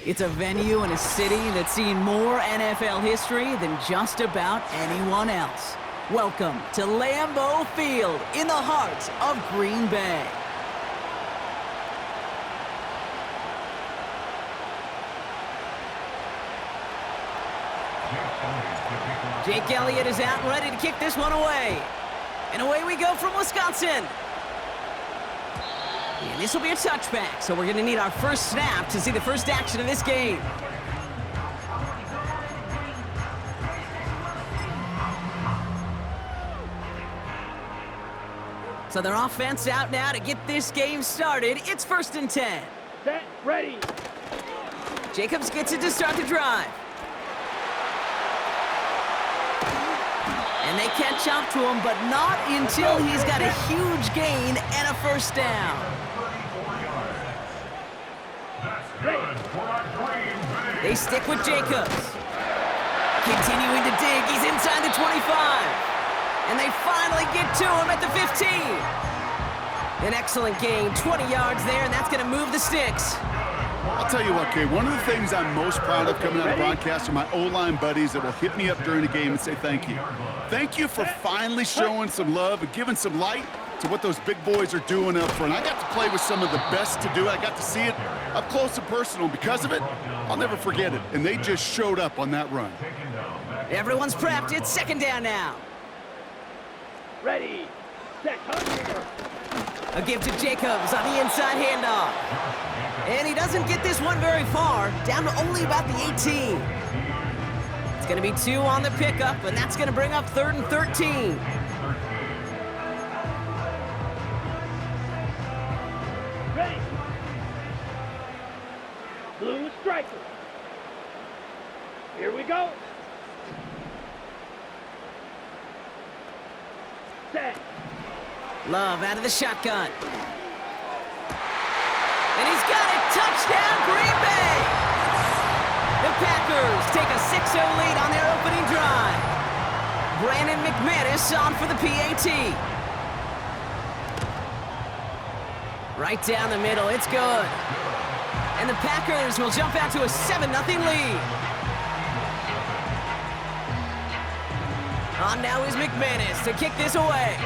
It's a venue in a city that's seen more NFL history than just about anyone else. Welcome to Lambeau Field in the heart of Green Bay. Jake Elliott is out and ready to kick this one away. And away we go from Wisconsin. And this will be a touchback, so we're going to need our first snap to see the first action of this game. So their offense out now to get this game started. It's 1st and 10. Set, ready. Jacobs gets it to start the drive. And they catch up to him, but not until he's got a huge gain and a first down. They stick with Jacobs. Continuing to dig, he's inside the 25. And they finally get to him at the 15. An excellent gain, 20 yards there, and that's going to move the sticks. I'll tell you what, Kay, one of the things I'm most proud of coming out of broadcast are my O-line buddies that will hit me up during the game and say thank you. Thank you for finally showing some love and giving some light to what those big boys are doing up front. I got to play with some of the best to do it. I got to see it up close and personal. Because of it, I'll never forget it. And they just showed up on that run. Everyone's prepped. It's 2nd down now. Ready, set, come here. A give to Jacobs on the inside handoff. And he doesn't get this one very far, down to only about the 18. It's going to be 2 on the pickup, and that's going to bring up 3rd and 13. Ready. Blue striker. Here we go. Set. Love out of the shotgun. And he's got it. Touchdown, Green Bay! The Packers take a 6-0 lead on their opening drive. Brandon McManus on for the PAT. Right down the middle. It's good. And the Packers will jump out to a 7-0 lead. On now is McManus to kick this away.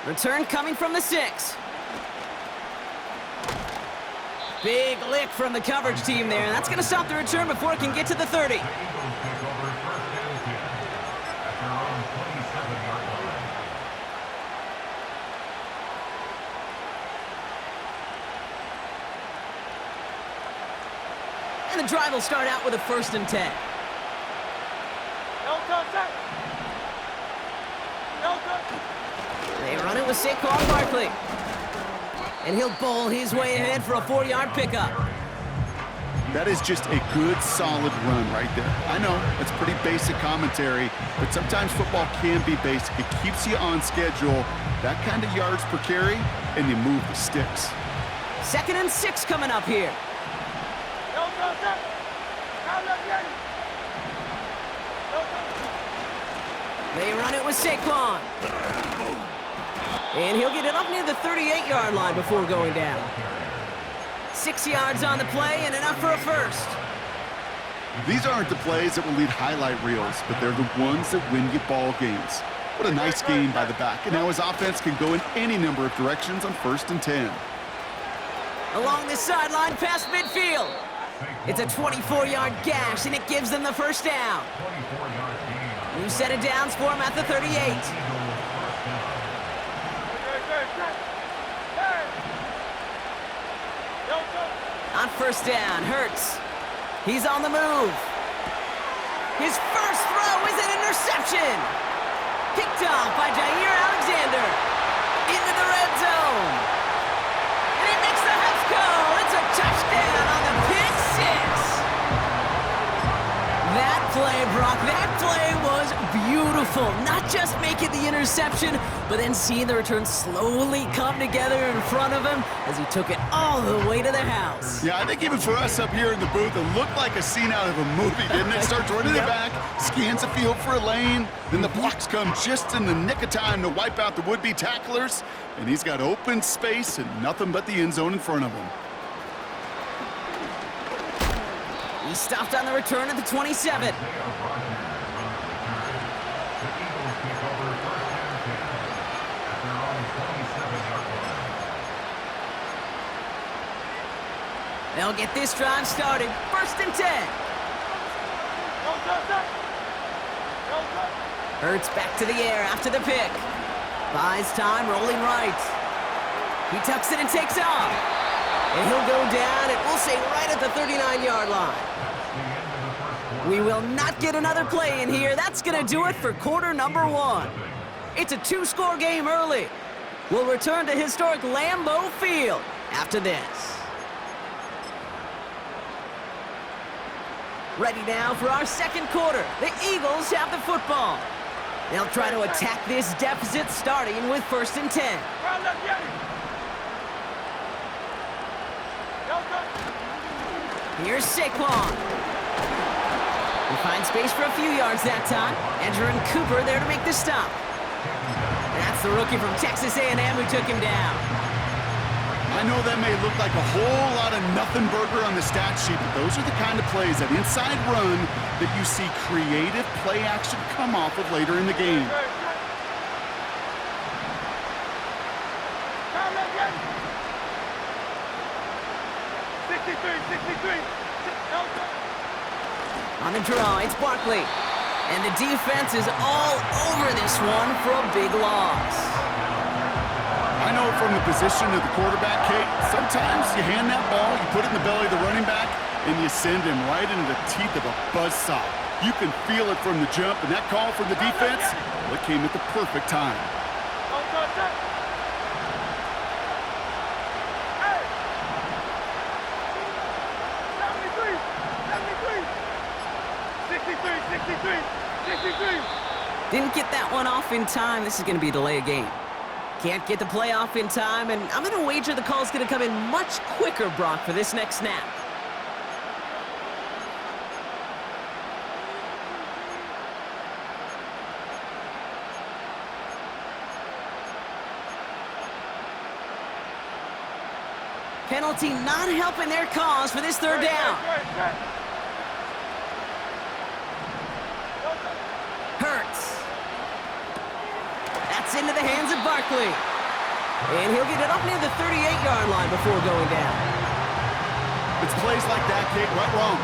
Return coming from the 6. Big lick from the coverage team there. That's going to stop the return before it can get to the 30. And the drive will start out with a 1st and 10. They run it with Saquon Barkley. And he'll bowl his way ahead for a 4-yard pickup. That is just a good, solid run right there. I know, it's pretty basic commentary, but sometimes football can be basic. It keeps you on schedule, that kind of yards per carry, and you move the sticks. 2nd and 6 coming up here. They run it with Saquon. And he'll get it up near the 38-yard line before going down. 6 yards on the play and enough for a first. These aren't the plays that will lead highlight reels, but they're the ones that win you ball games. What a nice game by the back. And now his offense can go in any number of directions on 1st and 10. Along the sideline past midfield. It's a 24-yard gash, and it gives them the first down. New set of downs for him at the 38. On 1st down, Hurts. He's on the move. His first throw is an interception. Picked off by Jair Alexander. Into the red zone. And he makes the Huffs go. It's a touchdown on the pick 6. That play, Brock, that play was beautiful. beautiful. Not just making the interception, but then seeing the return slowly come together in front of him as he took it all the way to the house. Yeah, I think even for us up here in the booth, it looked like a scene out of a movie, didn't it? Starts running it back, scans the field for a lane, then the blocks come just in the nick of time to wipe out the would-be tacklers, and he's got open space and nothing but the end zone in front of him. He stopped on the return at the 27. They'll get this drive started. 1st and 10. Hurts back to the air after the pick. Buys time, rolling right. He tucks it and takes off. And he'll go down, and we'll say right at the 39-yard line. We will not get another play in here. That's going to do it for quarter number 1. It's a 2-score game early. We'll return to historic Lambeau Field after this. Ready now for our 2nd quarter. The Eagles have the football. They'll try to attack this deficit starting with 1st and 10. Here's Saquon. He finds space for a few yards that time. Andrew and Cooper there to make the stop. That's the rookie from Texas A&M who took him down. I know that may look like a whole lot of nothing burger on the stat sheet, but those are the kind of plays, that inside run, that you see creative play action come off of later in the game. On the draw, it's Barkley. And the defense is all over this one for a big loss. I know from the position of the quarterback, Kate, sometimes you hand that ball, you put it in the belly of the running back, and you send him right into the teeth of a buzzsaw. You can feel it from the jump, and that call from the defense, well, it came at the perfect time. Didn't get that one off in time. This is going to be a delay of game. Can't get the play off in time, and I'm going to wager the call's going to come in much quicker, Brock, for this next snap. Penalty not helping their cause for this 3rd down. Hurts. That's into the hands of Barkley. And he'll get it up near the 38-yard line before going down. It's plays like that, Kate, right wrong.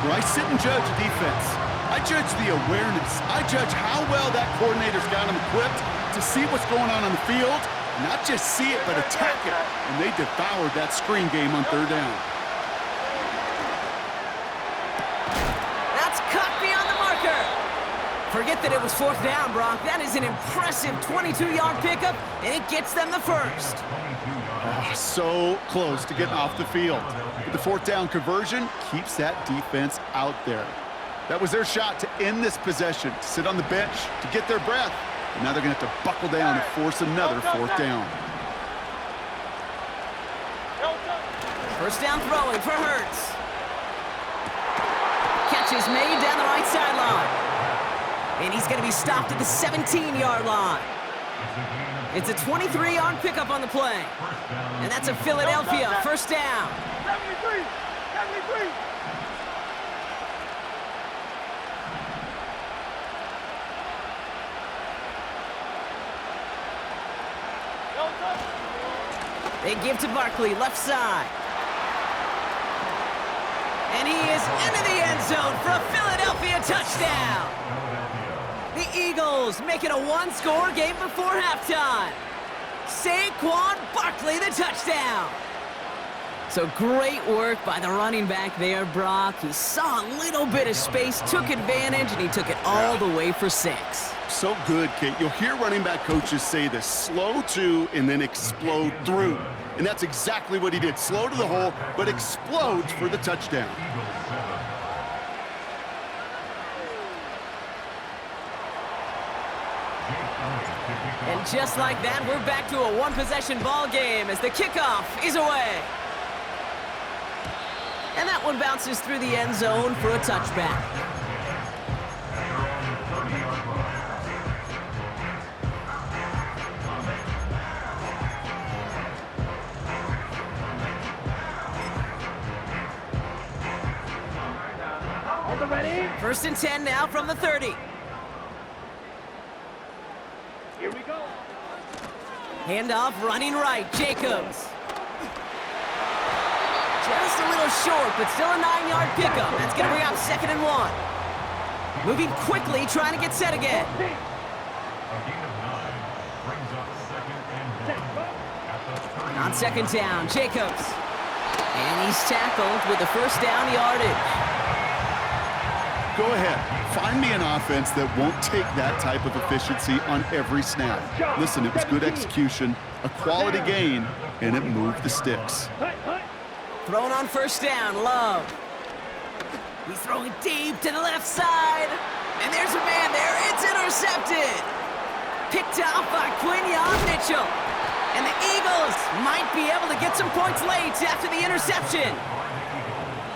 When I sit and judge a defense, I judge the awareness. I judge how well that coordinator's got them equipped to see what's going on the field, not just see it, but attack it. And they devoured that screen game on 3rd down. That's cut beyond the marker. Forget that it was 4th down, Brock. That is an impressive 22-yard pickup, and it gets them the 1st. Oh, so close to getting off the field. But the 4th down conversion keeps that defense out there. That was their shot to end this possession, to sit on the bench, to get their breath. And now they're going to have to buckle down and force another 4th down. 1st down throwing for Hurts. Catch is made down the right sideline. And he's going to be stopped at the 17-yard line. It's a 23-yard pickup on the play. And that's a Philadelphia 1st down. 73! They give to Barkley, left side. And he is into the end zone for a Philadelphia touchdown. The Eagles make it a 1-score game before halftime. Saquon Barkley, the touchdown. So great work by the running back there, Brock. He saw a little bit of space, took advantage, and he took it all the way for 6. So good, Kate. You'll hear running back coaches say this: slow to and then explode through. And that's exactly what he did. Slow to the hole, but explodes for the touchdown. And just like that, we're back to a one-possession ball game as the kickoff is away. And that one bounces through the end zone for a touchback. Ready? 1st and 10 now from the 30. Here we go. Handoff running right, Jacobs. Just a little short, but still a 9-yard pickup. That's going to bring up 2nd and 1. Moving quickly, trying to get set again. On 2nd down, Jacobs. And he's tackled with the 1st down yardage. Go ahead. Find me an offense that won't take that type of efficiency on every snap. Listen, it was good execution, a quality gain, and it moved the sticks. Thrown on 1st down, Love. He's throwing deep to the left side. And there's a man there. It's intercepted. Picked off by Quinyon Mitchell. And the Eagles might be able to get some points late after the interception.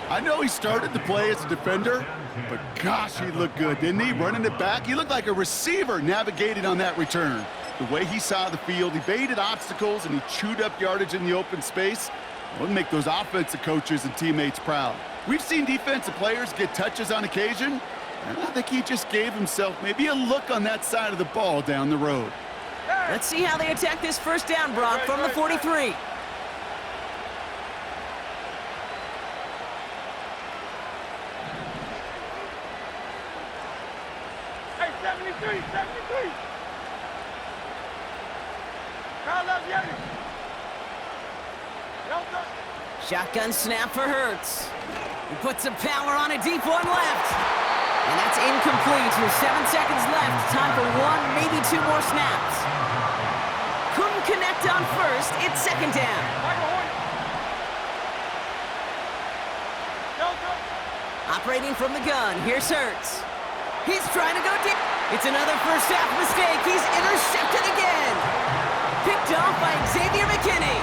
I know he started to play as a defender, but gosh, he looked good, didn't he? Running it back, he looked like a receiver navigating on that return. The way he saw the field, he baited obstacles and he chewed up yardage in the open space. It'll make those offensive coaches and teammates proud. We've seen defensive players get touches on occasion, and I think he just gave himself maybe a look on that side of the ball down the road. Let's see how they attack this 1st down, Brock, from the 43. Hey, 73. Carl loves you. Shotgun snap for Hurts. He puts some power on a deep one left. And that's incomplete with 7 seconds left. Time for 1, maybe 2 more snaps. Couldn't connect on 1st. It's 2nd down. Operating from the gun. Here's Hurts. He's trying to go deep. It's another 1st half mistake. He's intercepted again. Picked off by Xavier McKinney.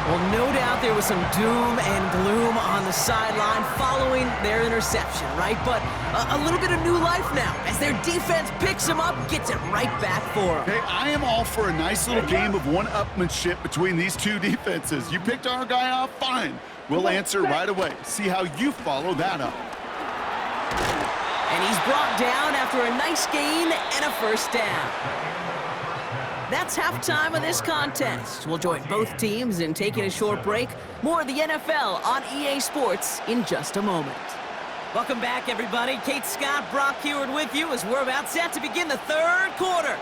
Well, no doubt there was some doom and gloom on the sideline following their interception, right? But a little bit of new life now as their defense picks them up, gets it right back for them. Hey, I am all for a nice little game of one-upmanship between these two defenses. You picked our guy off, fine. We'll answer right away. See how you follow that up. And he's brought down after a nice gain and a 1st down. That's halftime of this contest. We'll join both teams in taking a short break. More of the NFL on EA Sports in just a moment. Welcome back, everybody. Kate Scott, Brock Heward with you as we're about set to begin the 3rd quarter.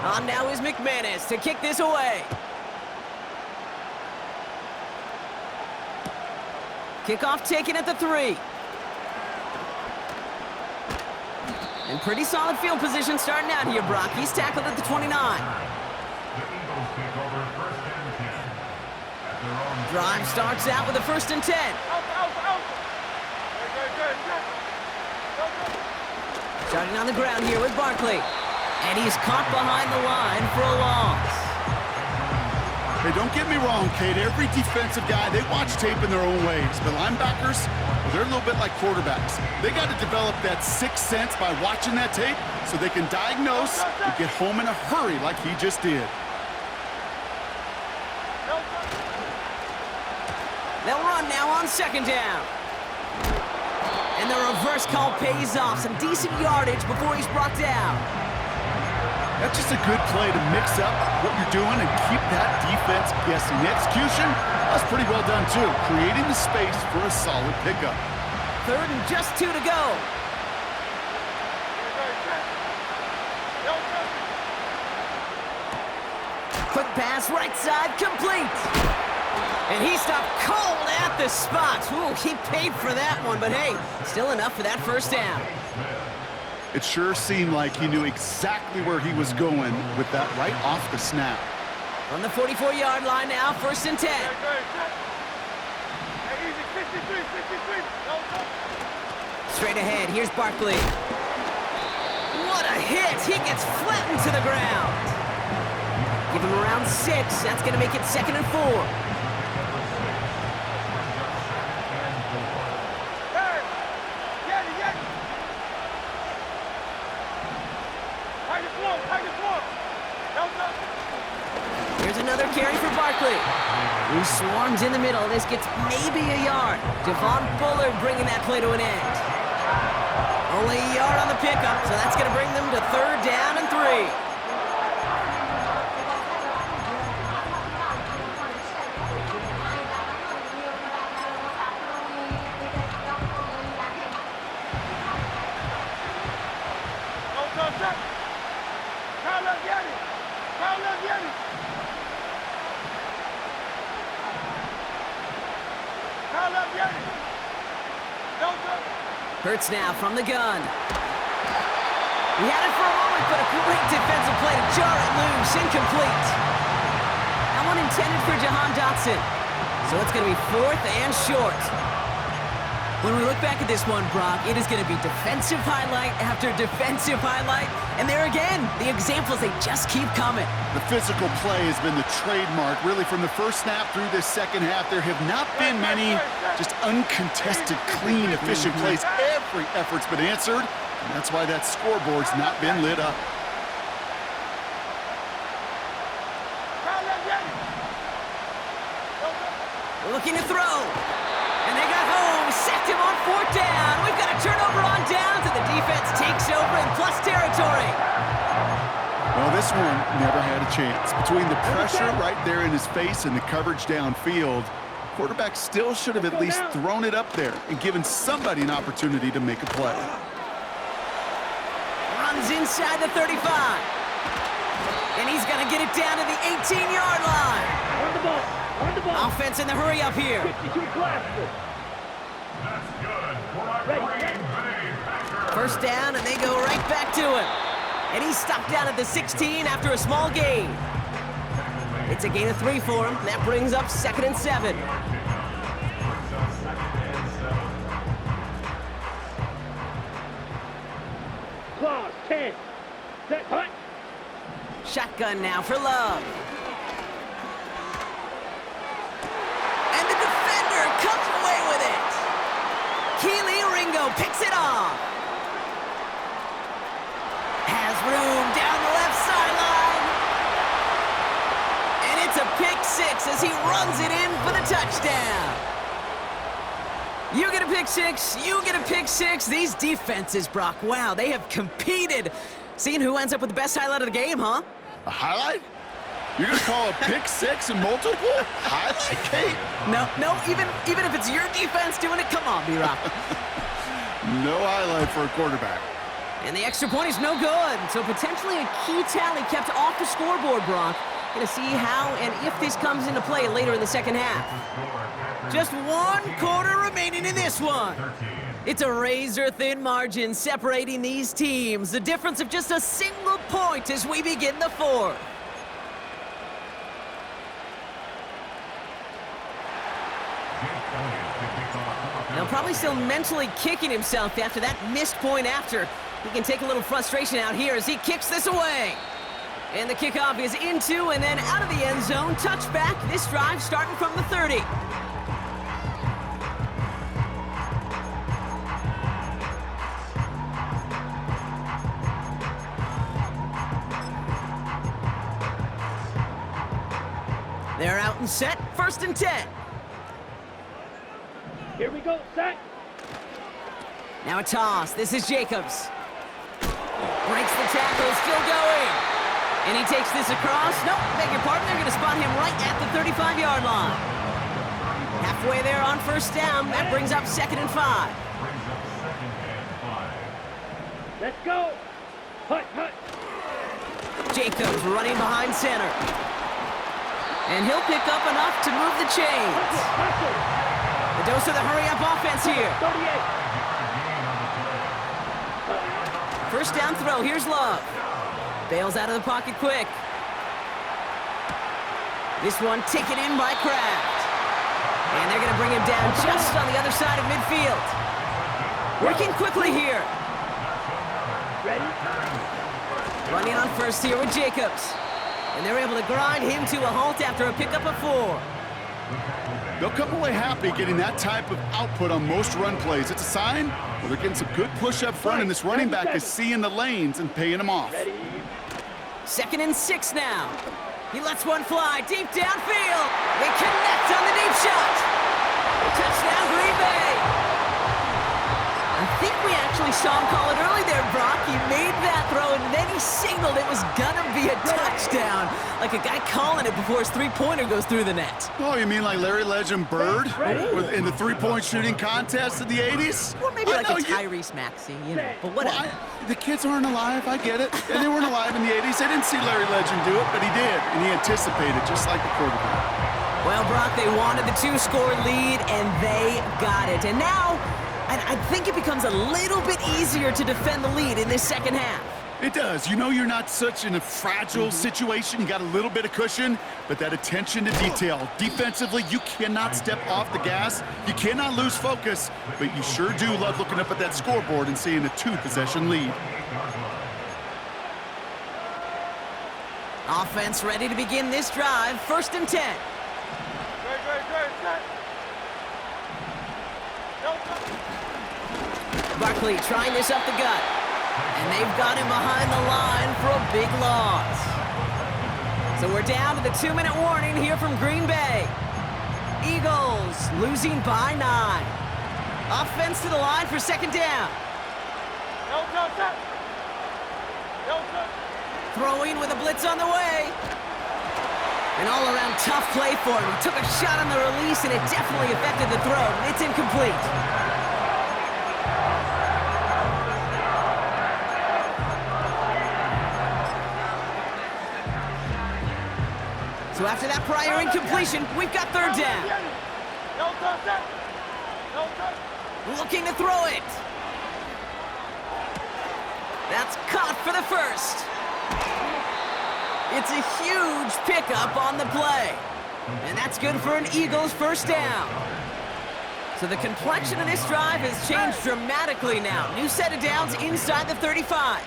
On now is McManus to kick this away. Kickoff taken at the 3. And pretty solid field position starting out here, Brock. He's tackled at the 29. Drive starts out with a 1st and 10. Starting on the ground here with Barkley. And he's caught behind the line for a loss. Hey, don't get me wrong, Kate. Every defensive guy, they watch tape in their own ways. The linebackers, well, they're a little bit like quarterbacks. They got to develop that sixth sense by watching that tape so they can diagnose and get home in a hurry like he just did. They'll run now on 2nd down. And the reverse call pays off. Some decent yardage before he's brought down. That's just a good play to mix up what you're doing and keep that defense guessing. The execution, that's pretty well done too, creating the space for a solid pickup. 3rd and just 2 to go. Quick pass, right side, complete. And he stopped cold at the spot. Ooh, he paid for that one, but hey, still enough for that 1st down. It sure seemed like he knew exactly where he was going with that right off the snap. On the 44-yard line now, 1st and 10. Easy, 63, 63. Go, go. Straight ahead, here's Barkley. What a hit! He gets flattened to the ground. Give him around 6. That's going to make it 2nd and 4. Hey, get it, get it. Tight as one, tight as one. Go, go. Here's another carry for Barkley, who swarms in the middle. This gets maybe a yard. Devon Bullard bringing that play to an end. Only a yard on the pickup, so that's going to bring them to 3rd down and 3. Go, go, go. Carlos, get it. Carlos, get it. Carlos, get it. Go, go. Hurts now from the gun. He had it for a moment, but a great defensive play to jar it loose. Incomplete. That one intended for Jahan Dotson. So it's going to be 4th and short. When we look back at this one, Brock, it is going to be defensive highlight after defensive highlight. And there again, the examples, they just keep coming. The physical play has been the trademark, really, from the first snap through this second half. There have not been many just uncontested, clean, efficient plays. Every effort's been answered, and that's why that scoreboard's not been lit up. Carlos, get it. Go, go. Looking to throw. And they got home, sacked him on 4th down. We've got a turnover on downs, and the defense takes over in plus territory. Well, this one never had a chance. Between the pressure right there in his face and the coverage downfield, quarterback still should have at least thrown it up there and given somebody an opportunity to make a play. Runs inside the 35. And he's going to get it down to the 18-yard line. Run the ball. Run the ball. Offense in the hurry up here. 52 blaster. Ready. 1st down, and they go right back to him. And he's stopped down at the 16 after a small gain. It's a gain of 3 for him. That brings up 2nd and 7. Claws, 10. Set, hut. Shotgun now for Love. And the defender comes away with it. Keely Ringo picks it off. Has room down the left sideline. And it's a pick 6 as he runs it in for the touchdown. You get a pick 6, you get a pick 6. These defenses, Brock, wow, they have competed. Seeing who ends up with the best highlight of the game, huh? A highlight? You're going to call a pick 6 and multiple? Highlight, Kate? No, even if it's your defense doing it, come on, B-Rock. No highlight for a quarterback. And the extra point is no good. So potentially a key tally kept off the scoreboard, Brock. Going to see how and if this comes into play later in the second half. Just 1 quarter remaining in this one. It's a razor-thin margin separating these teams. The difference of just a single point as we begin the 4th. Now probably still mentally kicking himself after that missed point after. He can take a little frustration out here as he kicks this away. And the kickoff is into and then out of the end zone. Touchback. This drive starting from the 30. They're out and set. 1st and 10. Here we go, set. Now a toss. This is Jacobs. Breaks the tackle, still going. And he takes this across. Nope, beg your pardon. They're going to spot him right at the 35-yard line. Halfway there on 1st down. That brings up 2nd and 5. Let's go. Hut, hut. Jacobs running behind center. And he'll pick up enough to move the chains. The dose of the hurry-up offense here. 38. 1st down throw. Here's Love. Bails out of the pocket quick. This one taken in by Kraft. And they're going to bring him down just on the other side of midfield. Working quickly here. Ready? Running on first here with Jacobs. And they're able to grind him to a halt after a pickup of 4. They'll come away happy getting that type of output on most run plays. It's a sign well, they're getting some good push up front, and this running back is seeing the lanes and paying them off. Ready? 2nd and 6 now. He lets one fly deep downfield. They connect on the deep shot. Touchdown, Green Bay. I think we actually saw him call it early there, Brock. He made that throw, and then he signaled it was gonna be a touchdown. Like a guy calling it before his three-pointer goes through the net. Oh, you mean like Larry Legend Bird in the three-point shooting contest in the 80s? Or maybe like a Tyrese Maxey, you know, but whatever. Well, the kids aren't alive, I get it. And they weren't alive in the 80s. They didn't see Larry Legend do it, but he did, and he anticipated, just like the quarterback. Well, Brock, they wanted the 2-score lead, and they got it. And now, I think it becomes a little bit easier to defend the lead in this second half. It does. You know you're not such in a fragile situation. You got a little bit of cushion, but that attention to detail. Defensively, you cannot step off the gas. You cannot lose focus, but you sure do love looking up at that scoreboard and seeing a 2-possession lead. Offense ready to begin this drive. 1st and 10. Great, set. Barkley trying this up the gut. And they've got him behind the line for a big loss. So we're down to the 2-minute warning here from Green Bay. Eagles losing by 9. Offense to the line for 2nd down. Throwing with a blitz on the way. An all-around tough play for him. He took a shot on the release, and it definitely affected the throw. It's incomplete. So after that prior incompletion, we've got 3rd down. Looking to throw it. That's caught for the 1st. It's a huge pickup on the play. And that's good for an Eagles 1st down. So the complexion of this drive has changed dramatically now. New set of downs inside the 35.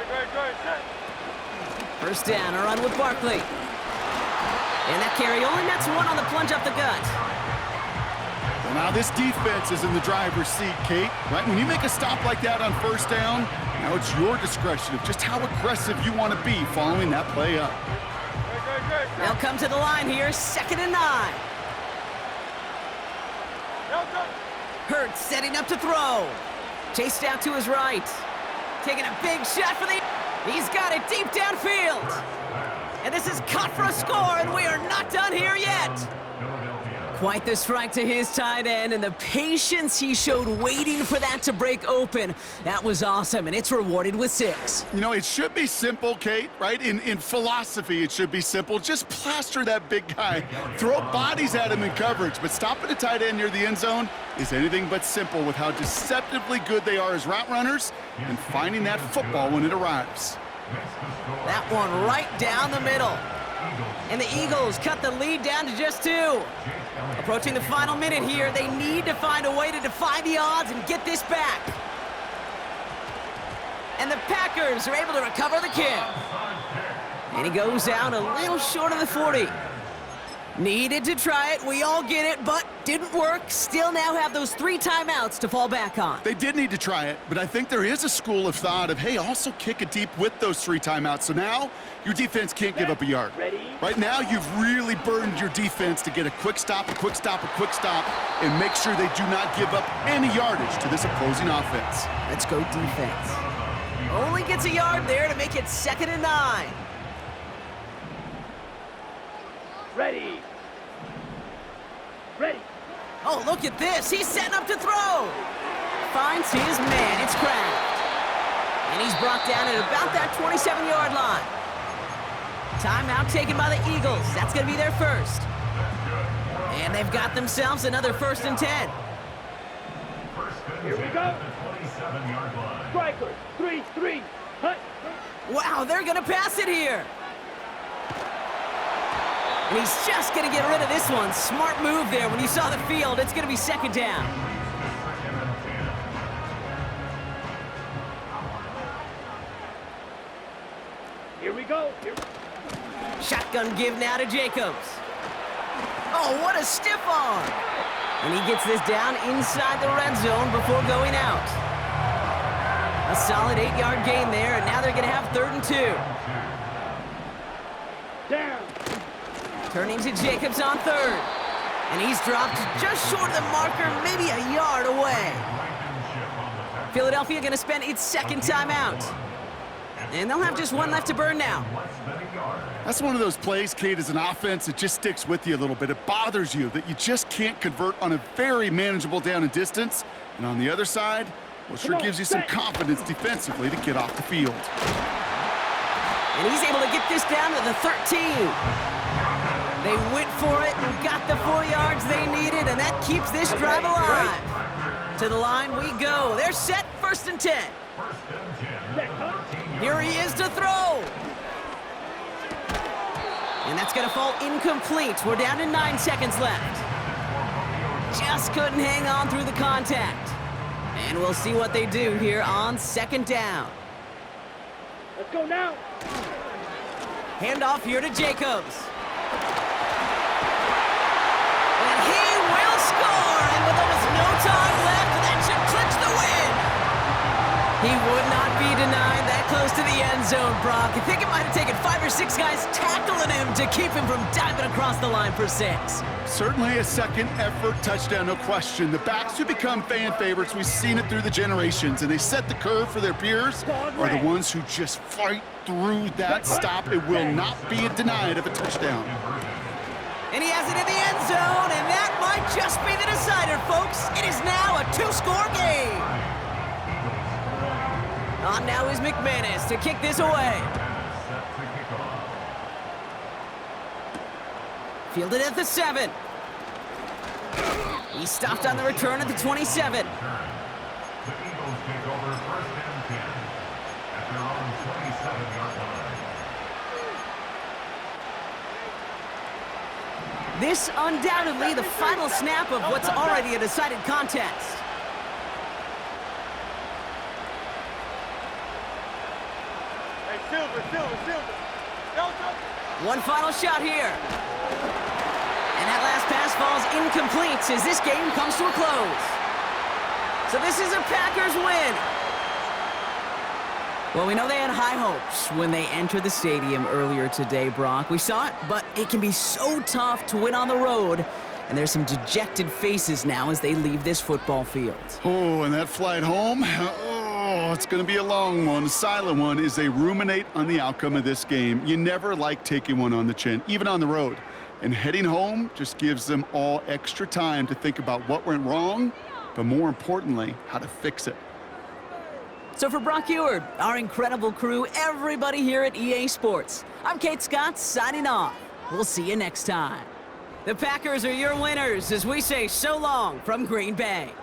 Great. 1st down, a run with Barkley. And that carry only nets 1 on the plunge up the gut. Well, now this defense is in the driver's seat, Kate. Right? When you make a stop like that on 1st down, now it's your discretion of just how aggressive you want to be following that play up. They'll come to the line here, 2nd and 9. Hurts setting up to throw. Chased out to his right. Taking a big shot for the... He's got it deep downfield. And this is caught for a score, and we are not done here yet. Quite the strike to his tight end, and the patience he showed waiting for that to break open. That was awesome, and it's rewarded with 6. You know, it should be simple, Kate, right? In philosophy, it should be simple. Just plaster that big guy. Throw bodies at him in coverage, but stopping a tight end near the end zone is anything but simple with how deceptively good they are as route runners and finding that football when it arrives. That one right down the middle. And the Eagles cut the lead down to just 2. Approaching the final minute here, they need to find a way to defy the odds and get this back. And the Packers are able to recover the kick. And he goes out a little short of the 40. Needed to try it, we all get it, but didn't work. Still now have those 3 timeouts to fall back on. They did need to try it, but I think there is a school of thought of, hey, also kick it deep with those 3 timeouts. So now your defense can't give up a yard. Right now, you've really burdened your defense to get a quick stop, a quick stop, a quick stop, and make sure they do not give up any yardage to this opposing offense. Let's go defense. Only gets a yard there to make it 2nd and 9. Ready. Oh, look at this. He's setting up to throw. Finds his man. It's Kraft. And he's brought down at about that 27-yard line. Timeout taken by the Eagles. That's going to be their 1st. And they've got themselves another 1st and 10. Here we go. Striker. 3-3. Hut. Wow, they're going to pass it here. And he's just going to get rid of this one. Smart move there. When you saw the field, it's going to be second down. Here we go. Shotgun give now to Jacobs. Oh, what a stiff arm. And he gets this down inside the red zone before going out. A solid 8-yard gain there, and now they're going to have 3rd and 2. Down. Turning to Jacobs on 3rd. And he's dropped just short of the marker, maybe a yard away. Philadelphia going to spend its 2nd timeout. And they'll have just one left to burn now. That's one of those plays, Kate, as an offense, it just sticks with you a little bit. It bothers you that you just can't convert on a very manageable down and distance. And on the other side, well, sure gives you some confidence defensively to get off the field. And he's able to get this down to the 13. They went for it and got the 4 yards they needed, and that keeps this drive alive. To the line we go. They're set, 1st and 10. Here he is to throw. And that's going to fall incomplete. We're down to 9 seconds left. Just couldn't hang on through the contact. And we'll see what they do here on 2nd down. Let's go now. Handoff here to Jacobs. And he will score. And with almost no time left, that should clinch the win. He would not be denied that close to the end zone, Brock. I think it might have taken 5 or 6 guys tackling him to keep him from diving across the line for 6. Certainly a second effort touchdown, no question. The backs who become fan favorites, we've seen it through the generations, and they set the curve for their peers, are the ones who just fight through that stop. It will not be denied of a touchdown. And he has it in the end zone, and that might just be the decider, folks. It is now a 2-score game. On now is McManus to kick this away. Fielded at the 7. He stopped on the return at the 27. The Eagles take over 1st and 10 at their own 27-yard line. This undoubtedly the final snap of what's already a decided contest. Hey, Silver. One final shot here. And that last pass falls incomplete as this game comes to a close. So this is a Packers win. Well, we know they had high hopes when they entered the stadium earlier today, Brock. We saw it, but it can be so tough to win on the road. And there's some dejected faces now as they leave this football field. Oh, and that flight home, it's going to be a long one, a silent one, as they ruminate on the outcome of this game. You never like taking one on the chin, even on the road. And heading home just gives them all extra time to think about what went wrong, but more importantly, how to fix it. So for Brock Eward, our incredible crew, everybody here at EA Sports, I'm Kate Scott signing off. We'll see you next time. The Packers are your winners as we say so long from Green Bay.